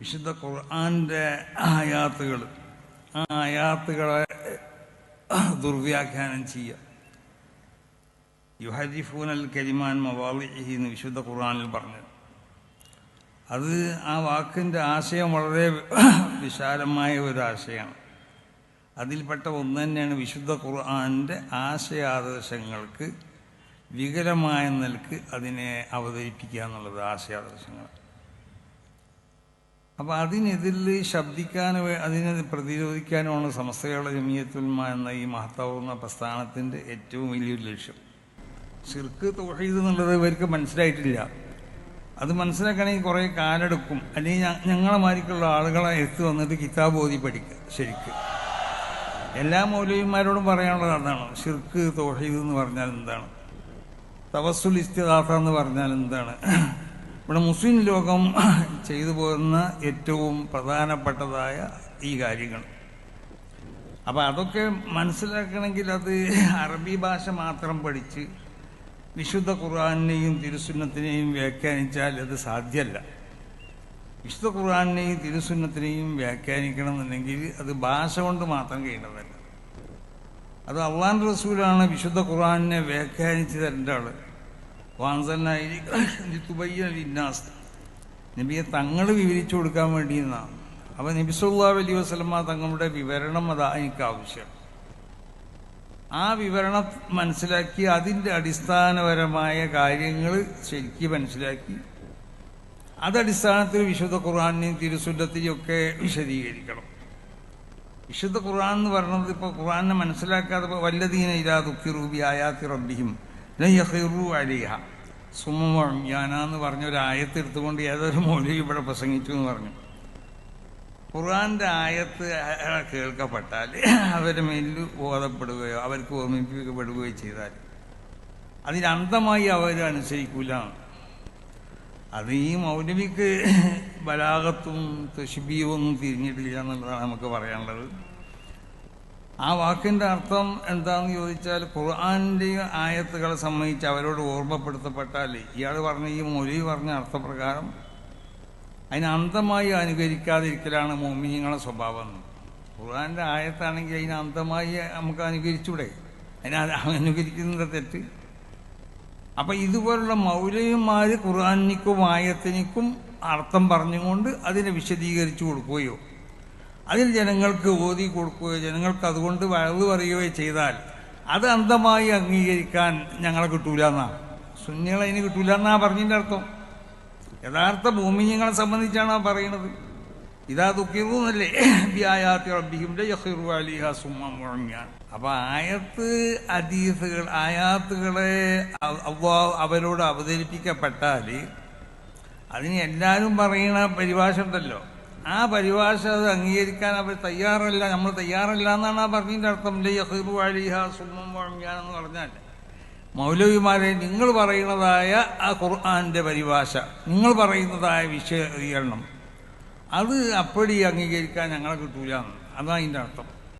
വിശുദ്ധ ഖുർആന്റെ ആയാത്തുകൾ, ആ ആയാത്തുകളെ ദുർവ്യാഖ്യാനം ചെയ്യുക. യുഹരിഫൂനൽ കലിമാൻ മവാളിഇഹി എന്ന് വിശുദ്ധ ഖുർആനിൽ പറഞ്ഞു. അത് ആ വാക്കിൻ്റെ ആശയം വളരെ വിശാലമായ ഒരാശയമാണ്. അതിൽപ്പെട്ട ഒന്ന് തന്നെയാണ് വിശുദ്ധ ഖുർആന്റെ ആശയാദർശങ്ങൾക്ക് വികലമായ നിലക്ക് അതിനെ അവതരിപ്പിക്കുക എന്നുള്ളത്. ആശയാദർശങ്ങൾ അപ്പോൾ അതിനെതിരിൽ ശബ്ദിക്കാനോ അതിനെ പ്രതിരോധിക്കാനുമാണ് സമസ്ത കേരള ജമിയത്തുൽ ഉലമ എന്ന ഈ മഹത്താവുന്ന പ്രസ്ഥാനത്തിൻ്റെ ഏറ്റവും വലിയൊരു ലക്ഷ്യം. ശിർക്ക് തൗഹീദ് എന്നുള്ളത് ഇവർക്ക് മനസ്സിലായിട്ടില്ല. അത് മനസ്സിലാക്കണമെങ്കിൽ കുറേ കാലെടുക്കും. അല്ലെങ്കിൽ ഞങ്ങളെ മാതിരിക്കുള്ള ആളുകളെ വന്നിട്ട് കിതാബ് ഓതി പഠിക്കുക. ശരിക്ക് എല്ലാ മൗലവിമാരോടും പറയാനുള്ളത് അതാണ്. ശിർക്ക് തൗഹീദ് എന്ന് പറഞ്ഞാൽ എന്താണ്, തവസ്സുൽ ഇസ്തിഗാസ എന്ന് പറഞ്ഞാൽ എന്താണ്, ഇവിടെ മുസ്ലിം ലോകം ചെയ്തു പോകുന്ന ഏറ്റവും പ്രധാനപ്പെട്ടതായ ഈ കാര്യങ്ങൾ. അപ്പം അതൊക്കെ മനസ്സിലാക്കണമെങ്കിൽ അത് അറബി ഭാഷ മാത്രം പഠിച്ച് വിശുദ്ധ ഖുർആനെയും തിരുസുന്നത്തിനെയും വ്യാഖ്യാനിച്ചാൽ അത് സാധ്യമല്ല. വിശുദ്ധ ഖുർആനെയും തിരുസുന്നത്തിനെയും വ്യാഖ്യാനിക്കണം എന്നുണ്ടെങ്കിൽ അത് ഭാഷ കൊണ്ട് മാത്രം കഴിയുന്നതല്ല. അത് അള്ളാഹുവിൻ്റെ റസൂലാണ് വിശുദ്ധ ഖുർആനെ വ്യാഖ്യാനിച്ച് തരേണ്ട ആള്. വാൻസൽനാസ് നബിയെ തങ്ങൾ വിവരിച്ചു കൊടുക്കാൻ വേണ്ടി എന്നാണ്. അപ്പം നബി സല്ലല്ലാഹു അലൈഹി വസല്ലമ തങ്ങളുടെ വിവരണം അതാ എനിക്ക് ആവശ്യം. ആ വിവരണം മനസ്സിലാക്കി അതിൻ്റെ അടിസ്ഥാനപരമായ കാര്യങ്ങൾ ശരിക്കും മനസ്സിലാക്കി അതടിസ്ഥാനത്തിൽ വിശുദ്ധ ഖുർആനെയും തിരുസുന്നത്തിനെയും ഒക്കെ വിശദീകരിക്കണം. വിശുദ്ധ ഖുർആൻ എന്ന് പറയുന്നത് ഇപ്പോൾ ഖുർആനെ മനസ്സിലാക്കാതെ വല്ലദീന ഇദാ ദുക്കിറൂ ബി ആയാതി റബ്ബിഹിം ലൻ യഖിറൂ അലൈഹ സുമ്മ ഉമ്യാന എന്ന് പറഞ്ഞൊരു ആയത്ത് എടുത്തുകൊണ്ട് ഏതൊരു മൗലവി ഇവിടെ പ്രസംഗിച്ചു എന്ന് പറഞ്ഞു. ഖുർആന്റെ ആയത്ത് കേൾക്കപ്പെട്ടാൽ അവരുടെ മേലിൽ ഓതപ്പെടുകയോ അവർക്ക് ഓർമ്മിപ്പിക്കപ്പെടുകയോ ചെയ്താൽ അതിനന്തമായി അവർ അനുസരിക്കൂല. അത് ഈ മൗലവിക്ക് ബലാഗത്തും തശ്ബീഹും ഒന്നും തിരിഞ്ഞിട്ടില്ല എന്നുള്ളതാണ് നമുക്ക് പറയാനുള്ളത്. ആ വാക്കിൻ്റെ അർത്ഥം എന്താണെന്ന് ചോദിച്ചാൽ ഖുർആന്റെ ആയത്തുകളെ സംബന്ധിച്ച് അവരോട് ഓർമ്മപ്പെടുത്തപ്പെട്ടാൽ ഇയാൾ പറഞ്ഞ ഈ മൗലവി പറഞ്ഞ അർത്ഥപ്രകാരം അതിന് അന്തമായി അനുകരിക്കാതിരിക്കലാണ് മുഅ്മിനീങ്ങളുടെ സ്വഭാവം. ഖുർആന്റെ ആയത്താണെങ്കിൽ അതിന് അന്തമായി നമുക്ക് അനുകരിച്ചൂടെ? അനുകരിക്കുന്നത് തെറ്റ്. അപ്പം ഇതുപോലുള്ള മൗലവിമാർ ഖുർആനിക്കും ആയത്തിനും അർത്ഥം പറഞ്ഞുകൊണ്ട് അതിനെ വിശദീകരിച്ചു കൊടുക്കുകയോ അതിൽ ജനങ്ങൾക്ക് ഓതി കൊടുക്കുകയോ ജനങ്ങൾക്ക് അതുകൊണ്ട് വഴു പറയുകയോ ചെയ്താൽ അത് അന്തമായി അംഗീകരിക്കാൻ ഞങ്ങളെ കിട്ടൂല എന്നാണ്. സുന്നികളെ അതിന് കിട്ടൂല എന്നാ പറഞ്ഞതിൻ്റെ അർത്ഥം. യഥാർത്ഥ മുഅ്മിനീങ്ങളെ സംബന്ധിച്ചാണ് ആ പറയുന്നത്. ഇതാ ദുഃഖിറൂന്നല്ലേ ബിആയാതി റബ്ബിഹിം ലയഖിറൂ അലൈഹാ സുമ്മ ഉമ്യാൻ. അപ്പൊ ആയത്ത് ഹദീസുകൾ ആയാത്തുകളെ അല്ലാഹു അവരോട് അവതരിപ്പിക്കപ്പെട്ടാൽ അതിന് എല്ലാവരും പറയുന്ന പരിഭാഷ ഉണ്ടല്ലോ, ആ പരിഭാഷ അത് അംഗീകരിക്കാൻ അവർ തയ്യാറല്ല, നമ്മൾ തയ്യാറല്ല എന്നാണ് ആ പറഞ്ഞതിൻ്റെ അർത്ഥം. ലയഖിറൂ അലൈഹാ സുമ്മ ഉമ്യാൻ എന്ന് പറഞ്ഞാൽ മൗലവിമാരെ നിങ്ങൾ പറയുന്നതായ ആ ഖുർആന്റെ പരിഭാഷ, നിങ്ങൾ പറയുന്നതായ വിശദീകരണം അത് അപ്പടി അംഗീകരിക്കാൻ ഞങ്ങളെ കിട്ടൂല. അതാണ് അതിൻ്റെ അർത്ഥം.